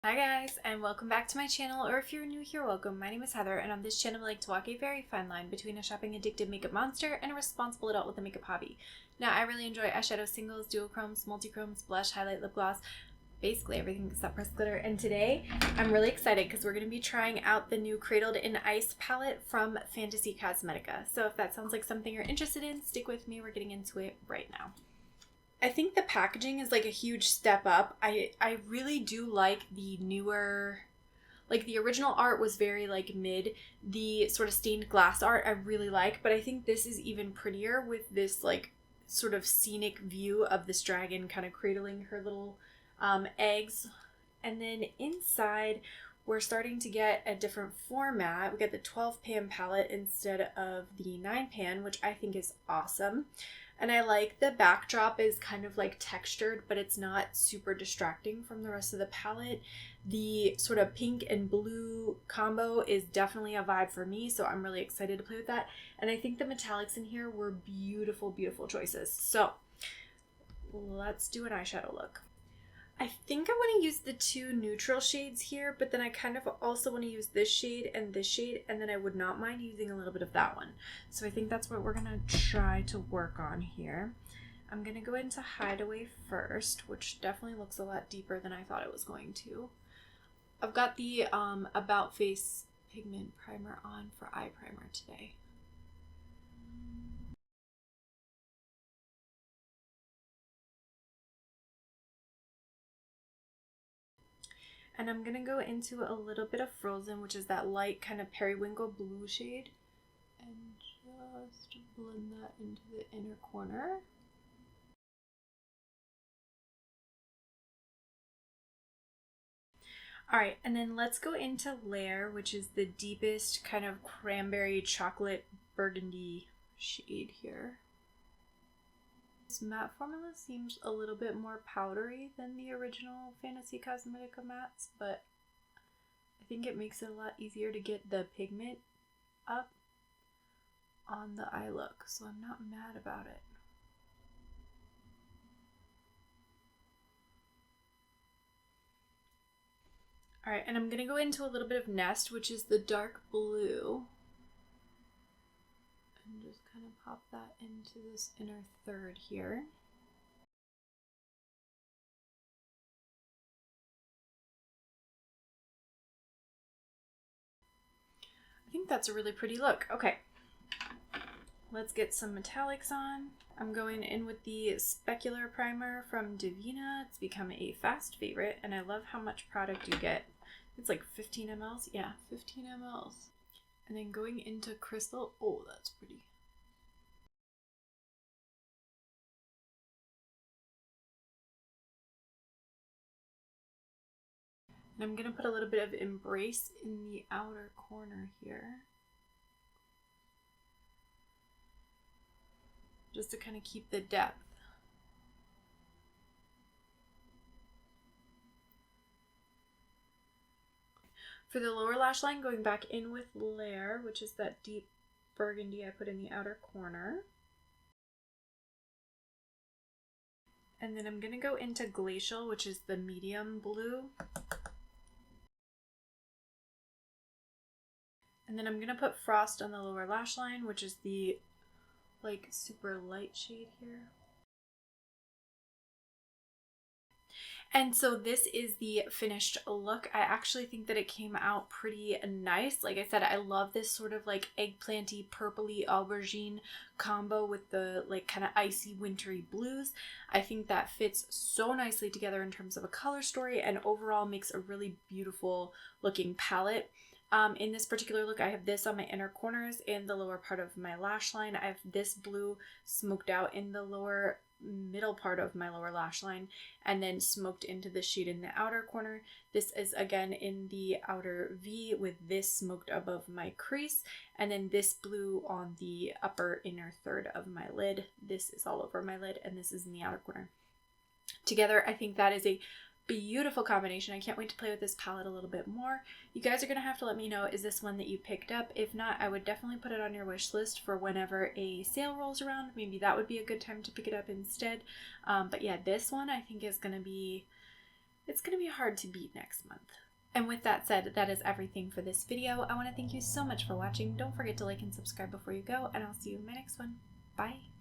Hi guys, and welcome back to my channel, or if you're new here, welcome. My name is Heather, and on this channel I like to walk a very fine line between a shopping addicted makeup monster and a responsible adult with a makeup hobby. Now, I really enjoy eyeshadow singles, duochromes, multichromes, blush, highlight, lip gloss, basically everything except pressed glitter. And today I'm really excited because we're going to be trying out the new Cradled in Ice palette from Fantasy Cosmetica. So if that sounds like something you're interested in, stick with me. We're getting into it right now. I think the packaging is like a huge step up. I really do like the newer, like the original art was very like mid. The sort of stained glass art I really like, but I think this is even prettier with this like sort of scenic view of this dragon kind of cradling her little eggs. And then inside we're starting to get a different format. We got the 12 pan palette instead of the 9 pan, which I think is awesome. And I like the backdrop is kind of like textured, but it's not super distracting from the rest of the palette. The sort of pink and blue combo is definitely a vibe for me, so I'm really excited to play with that. And I think the metallics in here were beautiful, beautiful choices. So let's do an eyeshadow look. I think I want to use the two neutral shades here, but then I kind of also want to use this shade, and then I would not mind using a little bit of that one. So I think that's what we're going to try to work on here. I'm going to go into Hideaway first, which definitely looks a lot deeper than I thought it was going to. I've got the About Face Pigment Primer on for eye primer today. And I'm going to go into a little bit of Frozen, which is that light kind of periwinkle blue shade. And just blend that into the inner corner. Alright, and then let's go into Lair, which is the deepest kind of cranberry chocolate burgundy shade here. This matte formula seems a little bit more powdery than the original Fantasy Cosmetica mattes, but I think it makes it a lot easier to get the pigment up on the eye look, so I'm not mad about it. Alright, and I'm going to go into a little bit of Nest, which is the dark blue. And just kind of pop that into this inner third here. I think that's a really pretty look. Okay, let's get some metallics on. I'm going in with the Specular Primer from Divina. It's become a fast favorite, and I love how much product you get. It's like 15 mLs. Yeah, 15 mLs. And then going into Crystal. Oh, that's pretty. And I'm going to put a little bit of Embrace in the outer corner here, just to kind of keep the depth. For the lower lash line, going back in with Lair, which is that deep burgundy I put in the outer corner. And then I'm going to go into Glacial, which is the medium blue. And then I'm going to put Frost on the lower lash line, which is the like super light shade here. And so this is the finished look. I actually think that it came out pretty nice. Like I said, I love this sort of like eggplanty, purpley aubergine combo with the like kind of icy wintry blues. I think that fits so nicely together in terms of a color story, and overall makes a really beautiful looking palette. In this particular look, I have this on my inner corners and the lower part of my lash line. I have this blue smoked out in the lower middle part of my lower lash line, and then smoked into the shade in the outer corner. This is again in the outer V with this smoked above my crease, and then this blue on the upper inner third of my lid. This is all over my lid, and this is in the outer corner. Together, I think that is a beautiful combination. I can't wait to play with this palette a little bit more. You guys are going to have to let me know, is this one that you picked up? If not, I would definitely put it on your wish list for whenever a sale rolls around. Maybe that would be a good time to pick it up instead. But yeah, this one I think is going to be It's going to be hard to beat next month. And with that said, that is everything for this video. I want to thank you so much for watching. Don't forget to like and subscribe before you go, and I'll see you in my next one. Bye!